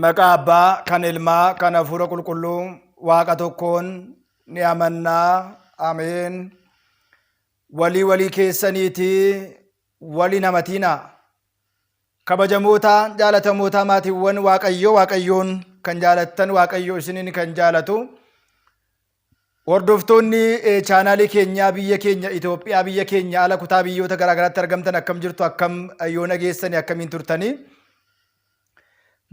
Maqaa Abbaa, kan Ilmaa, kan Hafuura Qulqulluu, Waaqa tokkoon ni amannaa. Ameen. Walii keessaniitii wali namatiinaa. Kabajamoota jaalatamoota maatiiwwan Waaqayyoon kan jaalattan, Waaqayyo isiniin kan jaalatu. Hordoftoonni chaanaalii keenyaa biyya keenya Itoophiyaa, biyya keenya ala kutaa biyyoota garaagaraatti argamtan akkam jirtu, akkam yoo nageessanii, akkamiin turtanii.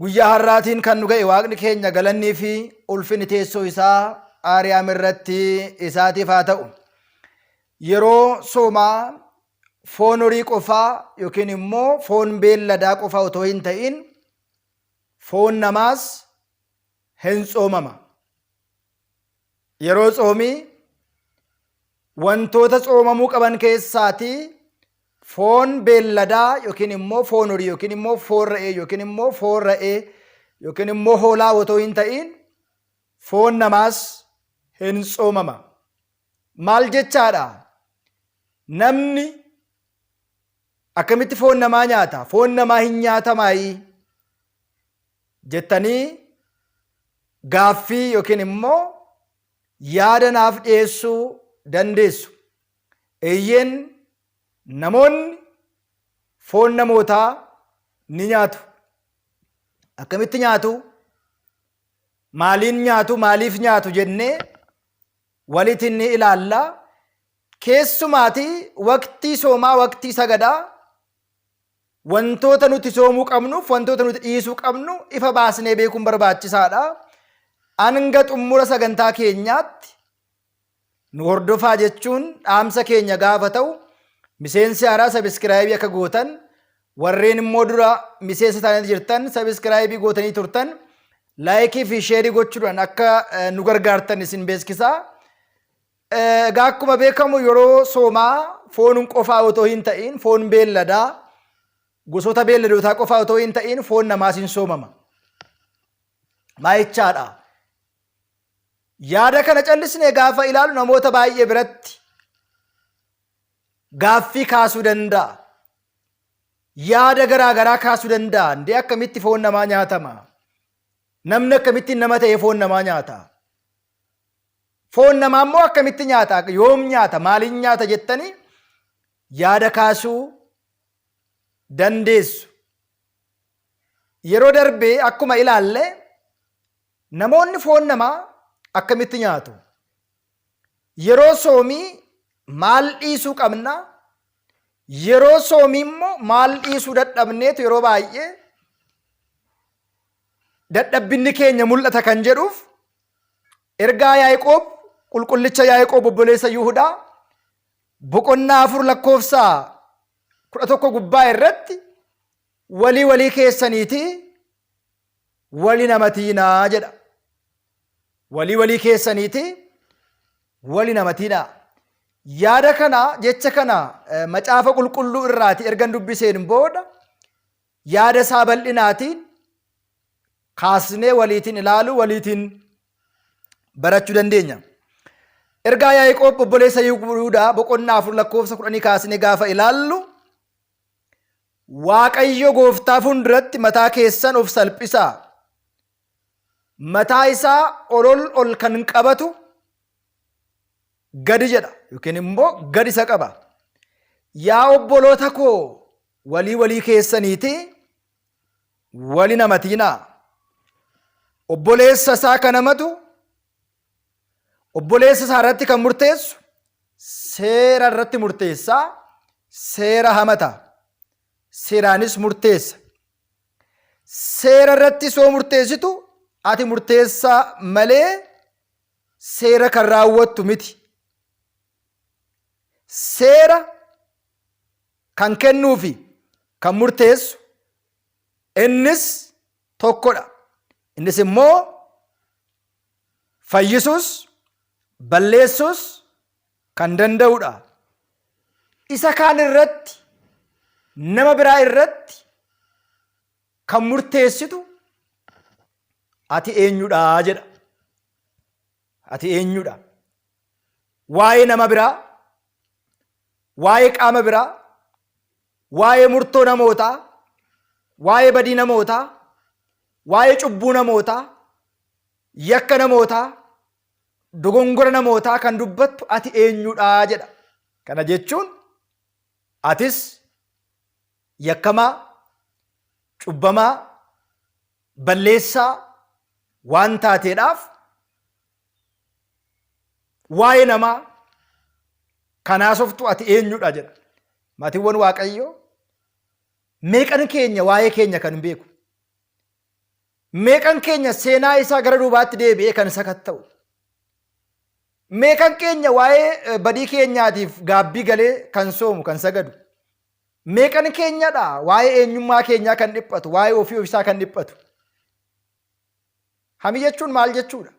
Guyyaa har'aatiin kan nu ga'e Waaqni keenya galannii fi ulfinni teessoo isaa Aariyaam irratti isaatiif haa ta'u. Yeroo soomaa foon horii qofaa yookiin immoo foon beelladaa qofaa otoo hin ta'in foon namaas hin soomama. Yeroo soomii wantoota soomamuu qaban keessaatii foon beelladaa yookiin immoo foon horii yookiin immoo foon re'ee yookiin immoo foon re'ee yookiin immoo hoolaa otoo hin ta'in foon namaas hin soomama. Maal jechaadha? Namni akkamitti foon namaa nyaata? Foon namaa hin nyaatamaayi jettanii gaaffii yookiin immoo yaada naaf dhiyeessuu dandeessu. Eeyyeen namoonni foon namootaa ni nyaatu. Akkamitti nyaatu? Maaliin nyaatu? Maaliif nyaatu jennee walitti ni ilaalla. Keessumaatii waqtii soomaa, waqtii sagadaa wantoota nuti soomuu qabnuuf wantoota nuti dhiisuu qabnu ifa baasnee beekuun barbaachisaadha. Hanga xumura sagantaa keenyaatti nu hordofaa jechuun dhaamsa keenya gaafa ta'u, miseensi haaraa sabiskiraayibii akka gootan, warreen immoo dura miseensa ta'anii jirtan sabiskiraayibii gootanii turtan laayikii fi sheerii gochuudhaan akka nu gargaartan isin beeksisaa. Egaa akkuma beekamu yeroo soomaa foon qofaa otoo hin ta'in foon beelladaa, gosoota beelladootaa qofaa otoo hin ta'in foon namaas hin soomama. Maayichaadha. Yaada kana callisnee gaafa ilaalu namoota baay'ee biratti gaaffii kaasuu danda'a. Yaada garaagaraa kaasuu danda'a. Ndee akkamitti foon namaa nyaatama? Namni akkamitti nama ta'ee foon namaa nyaata? Foon namaa immoo akkamitti nyaata? Yoom nyaata? Maaliin nyaata jettanii yaada kaasuu dandeessu. Yeroo darbee akkuma ilaalle namoonni foon namaa akkamitti nyaatu? Yeroo soomii maal dhiisuu qabna? Yeroo soomii immoo maal dhiisuu dadhabneetu yeroo baay'ee dadhabbinni keenya mul'ata kan jedhuuf ergaa Yaaqoob, qulqullicha Yaaqoob obboleessa Yihudaa boqonnaa 4 lakkoofsaa 11 gubbaa irratti walii keessaniitii wali namatiinaa jedha. Walii keessaniitii wali namatiinaa. Yaada kana, jecha kana macaafa qulqulluu irraati ergan dubbiseen booda yaada isaa bal'inaatiin kaasnee waliitiin ilaalu, waliitiin barachuu dandeenya. Ergaa Yaaqoob obboleessa Yihudaa boqonnaa 4 lakkoofsa 10 kaasnee gaafa ilaallu, Waaqayyo gooftaa fuulduratti mataa keessan of salphisaa. Mataa isaa ol kan qabatu gadi jedha yookiin immoo gadi isa qaba. Yaa obboloota koo walii keessaniitii wali namatiinaa. Obboleessa isaa kan hamatu obboleessa isaa irratti kan murteessu seera irratti murteessaa, seera hamata, seeraanis murteessa. Seera irratti soo murteessitu ati murteessaa malee seera kan raawwattu miti. Seera kan kennuufi kan murteessu innis tokkodha. Innis immoo fayyisuus balleessuus kan danda'udha. Isa kaan irratti, nama biraa irratti kan murteessitu ati eenyudhaa jedha. Ati eenyudha? Waa'ee nama biraa, waa'ee qaama biraa, waa'ee murtoo namootaa, waa'ee badii namootaa, waa'ee cubbuu namootaa, yakka namootaa, dogongora namootaa kan dubbattu ati eenyudhaa jedha. Kana jechuun atis yakkamaa, cubbamaa, balleessaa waan taateedhaaf waa'ee namaa kanaasoftu ati eenyudha jedha. Maatiiwwan Waaqayyoo, meeqan keenya waa'ee keenya kan beeku? Meeqan keenya seenaa isaa gara duubaatti deebi'ee kan sakatta'u? Meeqan keenya waa'ee badii keenyaatiif gaabbii galee kan soomu, kan sagadu? Meeqan keenyadha waa'ee eenyummaa keenyaa kan dhiphatu, waa'ee ofii ofiisaa kan dhiphatu? Hamii jechuun maal jechuudha?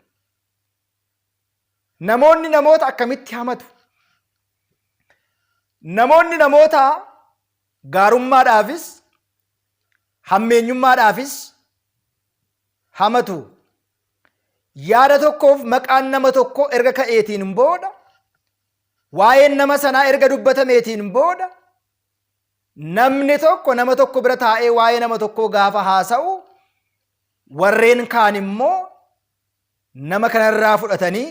Namoonni namoota akkamitti hamatu? Namoonni namoota gaarummaadhaafis hammeenyummaadhaafis hamatu. Yaada tokkoof maqaan nama tokko erga ka'eetiin booda, waa'een nama sanaa erga dubbatameetiin booda, namni tokko nama tokko bira taa'ee waa'ee nama tokkoo gaafa haasa'u, warreen kaan immoo nama kanarraa fudhatanii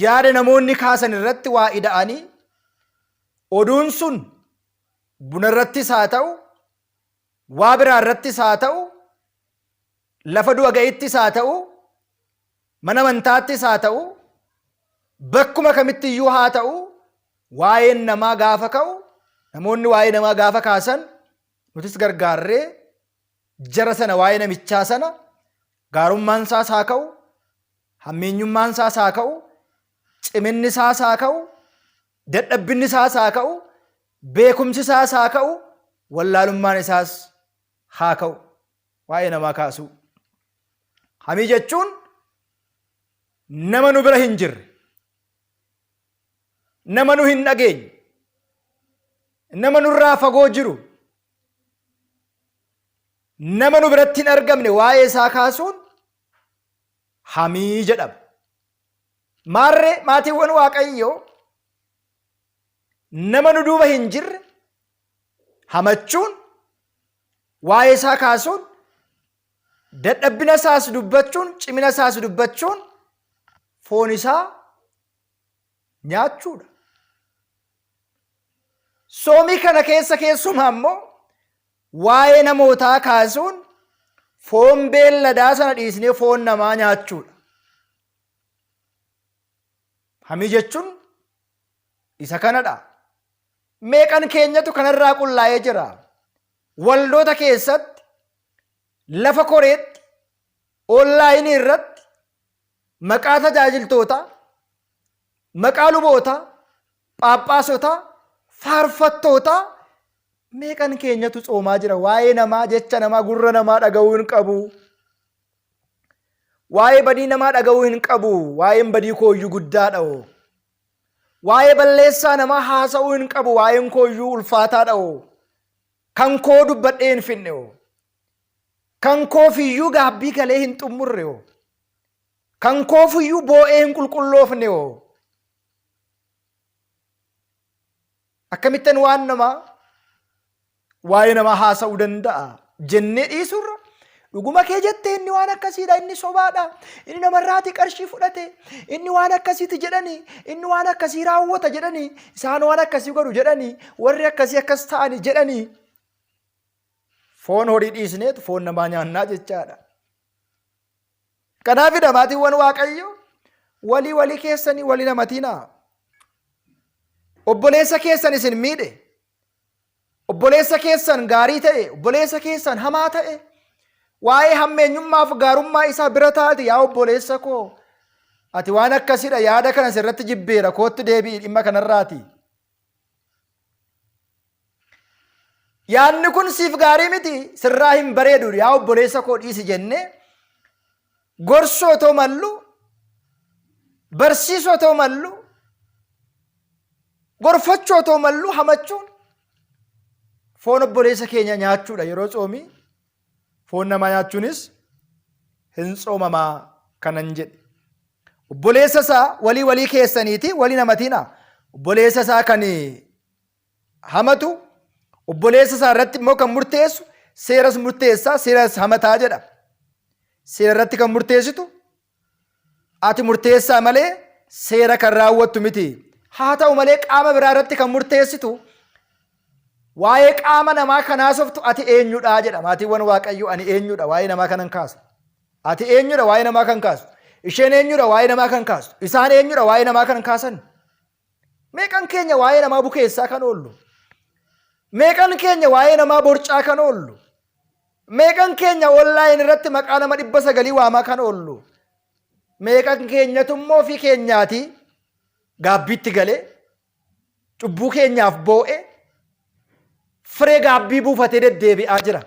yaada namoonni kaasan irratti waa ida'anii, oduun sun buna irrattis haa ta'u, waa biraa irrattis haa ta'u, lafa du'a ga'ittis haa ta'u, mana amantaattis haa ta'u, bakkuma kamitti iyyuu haa ta'u, waa'een namaa gaafa ka'u, namoonni waa'ee namaa gaafa kaasan, nutis gargaarree jara sana waa'ee namichaa sana gaarummaan isaas haa ka'u, hammeenyummaan isaas haa ka'u, ciminni isaas haa ka'u, dadhabbinni isaas haa ka'u, beekumsi isaas haa ka'u, wallaalummaan isaas haa ka'u. Waa'ee namaa kaasuu. Hamii jechuun nama nu bira hin jirre, nama nu hin dhageenye, nama nurraa fagoo jiru, nama nu biratti hin argamne waa'ee isaa kaasuun hamii jedhama. Maarree maatiiwwan Waaqayyoo, nama nu duuba hin jirre hamachuun, waa'ee isaa kaasuun, dadhabbina isaas dubbachuun, cimina isaas dubbachuun, foon isaa nyaachuudha. Soomii kana keessa keessumaa immoo waa'ee namootaa kaasuun foon beelladaa sana dhiisnee foon namaa nyaachuudha. Hamii jechuun isa kanadha. Meeqan keenyatu kanarraa qullaa'ee jira? Waldoota keessatti, lafa koreetti, onlaayinii irratti, maqaa tajaajiltoota, maqaa luboota, phaaphaasota, faarfattoota, meeqan keenyatu tsoomaa jira? Waa'ee namaa, jecha namaa, gurra namaa dhaga'uu hin qabu. Waa'ee badii namaa dhaga'uu hin qabu. Waa'een badii kooyyuu guddaadha. Waa'ee balleessaa namaa haasa'uu hin qabu. Waa'een kooyyuu ulfaataadha. Kan koo dubbadhee hin finne. Kan koofiyyuu gaabbii galee hin xummurre. Kan koofiyyuu boo'ee hin qulqulloofne. Akkamittan waan namaa waa'ee namaa haasa'uu danda'a jennee dhiisurra, dhuguma kee jettee inni waan akkasiidha, inni sobaadha, inni namarraatii qarshii fudhate, inni waan akkasiiti jedhanii, inni waan akkasii raawwata jedhanii, isaan waan akkasii godhu jedhanii, warri akkasii akkas ta'ani jedhanii, foon horii dhiisneetu foon namaa nyaannaa jechaadha. Kanaafidha maatiiwwan Waaqayyo, walii keessanii walii namatiinaa. Obboleessa keessan isin miidhe, obboleessa keessan gaarii ta'e, obboleessa keessan hamaa ta'e, waa'ee hammeenyummaaf gaarummaa isaa bira taate, yaa obboleessa koo, ati waan akkasiidha, yaada kana sirratti jibbeera, kootti deebi'i dhimma kanarraati. Yaadni kun siif gaarii miti, sirraa hin bareedu, yaa obboleessa koo dhiisi jennee, gorsoo otoo mallu, barsiisoo otoo mallu, gorfachoo otoo mallu hamachuun foon obboleessa keenya nyaachuudha. Yeroo tsoomii foon namaa nyaachuunis hin soomamaa kanan jedhe. Obboleessa isaa walii keessaniiti walii namatiina. Obboleessa isaa kan hamatu obboleessa isaa irratti immoo kan murteessu seeras murteessaa seeras hamataa jedha. Seera irratti kan murteessitu ati murteessaa malee seera kan raawwattu miti. Haa ta'u malee qaama biraa irratti kan murteessitu waa'ee qaama namaa kanaas oftu ati eenyudha jedha. Maatiiwwan Waaqayyoo ani eenyudha waa'ee namaa kanan kaasu. Ati eenyudha waa'ee namaa kan kaasu. Isheen eenyudha waa'ee namaa kan kaasu. Isaan eenyudha waa'ee namaa kan kaasan. Meeqan keenya waa'ee namaa bukeessaa kan oollu. Meeqan keenya waa'ee namaa borcaa kan oollu. Meeqan keenya onlaayinii irratti maqaa nama 900 waamaa kan oollu. Meeqan keenyatu immoo ofii keenyaati gaabbiitti galee cubbuu keenyaaf boo'e firee gaabbii buufatee deddeebi'aa jira.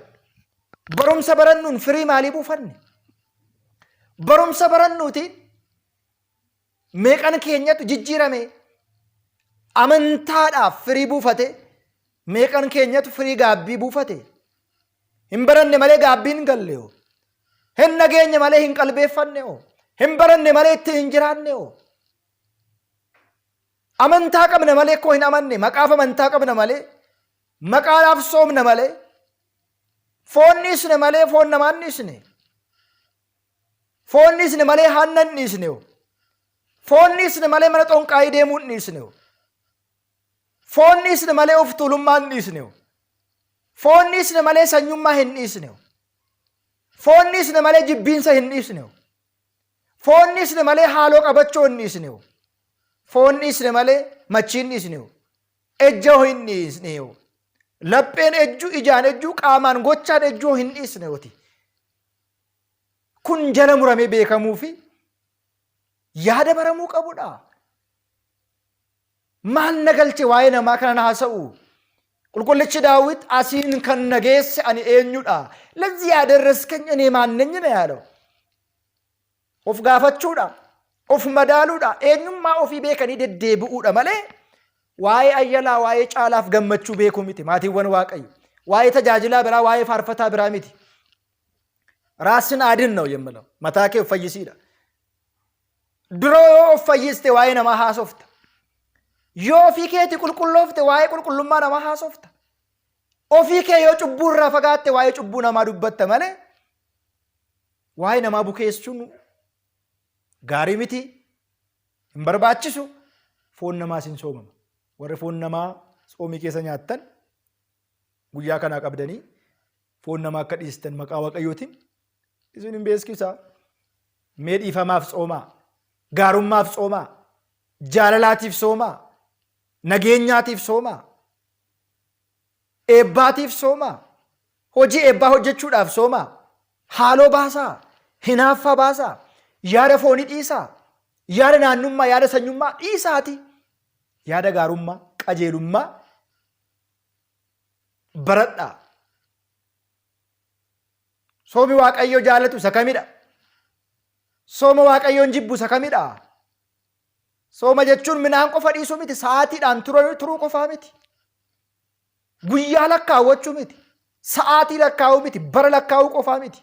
Barumsa barannuun firii maalii buufanne? Barumsa barannuutiin meeqan keenyatu jijjiirame amantaadhaaf firii buufate meeqan keenyatu firii gaabbii buufate? Hin baranne malee gaabbii hin galle hoo? Hin nageenye malee hin qalbeeffanne hoo? Hin baranne malee itti hin jiraanne hoo? Amantaa qabna malee koo hin amanne maqaaf amantaa qabna malee maqaadhaaf soomna malee foon dhiisne malee foon namaan dhiisne. Foon dhiisne malee aannan dhiisne hoo? Foon dhiisne malee mana xonqaayii deemuun dhiisne hoo? Foon dhiisne malee of tuulummaan dhiisne hoo? Foon dhiisne malee sanyummaa hin dhiisne hoo? Foon dhiisne malee jibbiinsa hin dhiisne hoo? Foon dhiisne malee haaloo qabachoo hin dhiisne hoo? Foon dhiisne malee machii hin dhiisne hoo? Ejjoo hin dhiisne hoo? Lapheen ejjuu ijaan ejjuu qaamaan gochaan ejjoo hin dhiisne hooti. Kun jala muramee beekamuu fi yaada baramuu qabudha. Maal nagalche waa'ee namaa kana haasa'u? Qulqullichi Daawit asiin kan nageesse ani eenyudha? Lazzi yaadareskeኝ እኔ ማን ነኝ ነው ያለው. Of gaafachuudha, of madaaluudha, eenyummaa ofii beekanii deddeebi'uudha malee waa'ee ayyalaa, waa'ee caalaaf gammachuu beekuu miti. Maatiiwwan Waaqayyo waa'ee tajaajilaa biraa, waa'ee faarfataa biraa miti. Raasን አድን ነው የምለው። መታኬ ፈይሲዳ ድሮ ፈይስቴ ዋይ ነማ ሀሶፍታ ዮ ፊኬቲ ቁልቁሎፍቴ ዋይ ቁልቁሉማ ነማ ሀሶፍታ ኦፊኬ ዮ ጩቡራ ፈጋቴ ዋይ ጩቡ ነማ ዱበተ መለ ዋይ ነማ ቡኬሱን ጋሪ ሚቲ እንበርባችሱ ፎን ነማ ሲንሶመ ወረ ፎን ነማ ጾሚ ኬሰኛተን ጉያ ከና ቀብደኒ ፎን ነማ ከዲስተን መቃ ወቀዮቲን Isin hin beeksisa meedhiifamaaf soomaa, gaarummaaf soomaa, jaalalaatiif soomaa, nageenyaatiif soomaa, eebbaatiif soomaa, hojii eebbaa hojjechuudhaaf soomaa, haaloo baasaa, hinaaffaa baasaa, yaada foonii dhiisaa, yaada naannummaa, yaada sanyummaa dhiisaati, yaada gaarummaa, qajeelummaa baradhaa. Soomi Waaqayyoo jaalatu isa kamidha? Sooma Waaqayyoon jibbu isa kamidha? Sooma jechuun minaan qofa dhiisuu miti, sa'aatiidhaan turuu qofaa miti. Guyyaa lakkaawwachuu miti, sa'aatii lakkaa'uu miti, bara lakkaa'uu qofaa miti.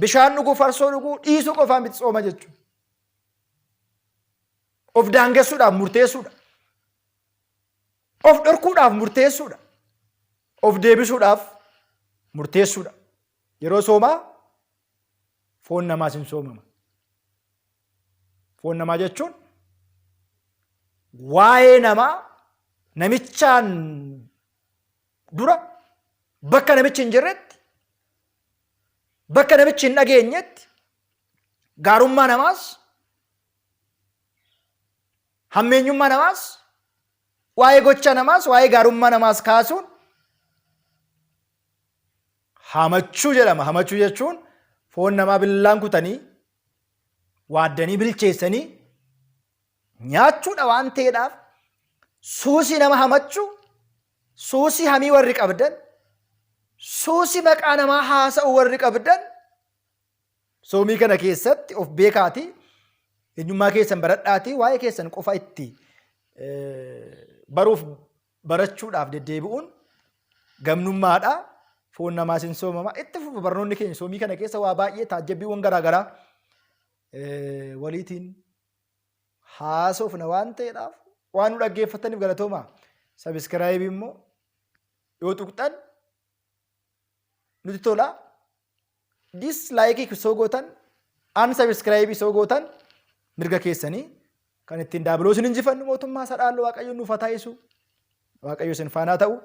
Bishaan dhuguu, farsoo dhuguu dhiisuu qofaa miti sooma jechuun. Of daangessuudhaaf murteessuudha. Of dhorkuudhaaf murteessuudha. Of deebisuudhaaf murteessuudha. Yeroo soomaa foon namaas hin soomama. Foon namaa jechuun waa'ee namaa namichaan dura bakka namichi hin jirretti, bakka namichi hin dhageenyetti gaarummaa namaas, hammeenyummaa namaas, waa'ee gocha namaas, waa'ee gaarummaa namaas kaasuun hamachuu jedhama. Hamachuu jechuun foon namaa billaan kutanii waaddanii bilcheessanii nyaachuudha waan ta'eedhaaf suusii nama hamachuu, suusii hamii warri qabdan, suusii maqaa namaa haasa'u warri qabdan soomii kana keessatti of beekaatii eenyummaa keessan baradhaatii waa'ee keessan qofa itti baruuf barachuudhaaf deddeebi'uun gamnummaadha. foon namaas hin soomamaa. Itti fufa barnoonni keenya soomii kana keessa waa baay'ee taajjabbiiwwan garaagaraa waliitiin haasofna waan ta'eedhaaf waan nu dhaggeeffataniif galatoomaa. Sabiskiraayibii immoo yoo tuqxan nuti tola. Dislaayikii soo gootan sabiskiraayibii soo gootan mirga keessanii kan ittiin daabiloosiin injifannu mootummaa isaa dhaallu Waaqayyo nuuf haa taa'isu. Waaqayyo isin faanaa ta'u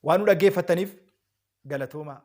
waan nu dhaggeeffataniif galatoomaa.